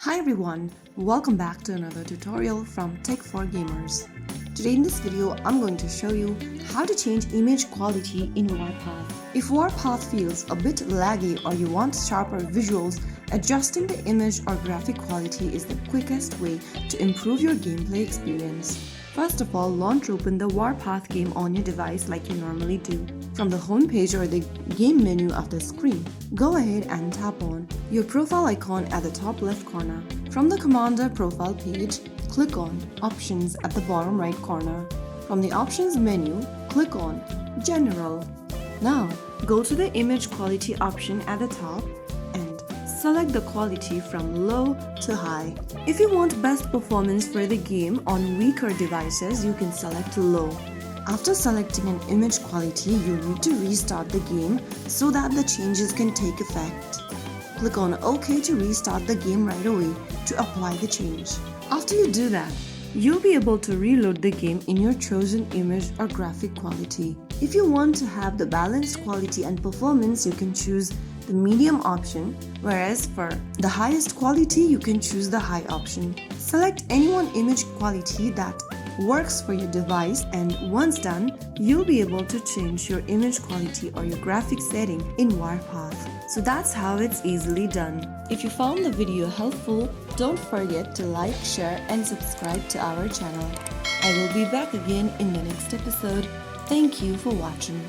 Hi everyone, welcome back to another tutorial from Tech for Gamers. Today in this video, I'm going to show you how to change image quality in Warpath. If Warpath feels a bit laggy or you want sharper visuals, adjusting the image or graphic quality is the quickest way to improve your gameplay experience. First of all, launch open the Warpath game on your device like you normally do. From the home page or the game menu of the screen, go ahead and tap on your profile icon at the top left corner. From the Commander profile page, click on Options at the bottom right corner. From the Options menu, click on General. Now, go to the Image Quality option at the top and select the quality from low to high. If you want best performance for the game on weaker devices, you can select low. After selecting an image quality, you need to restart the game so that the changes can take effect. Click on OK to restart the game right away to apply the change. After you do that, you'll be able to reload the game in your chosen image or graphic quality. If you want to have the balanced quality and performance, you can choose the medium option, whereas for the highest quality, you can choose the high option. Select any one image quality that works for your device, and once done, you'll be able to change your image quality or your graphic setting in Warpath. So that's how it's easily done. If you found the video helpful, don't forget to like, share and subscribe to our channel. I will be back again in the next episode. Thank you for watching.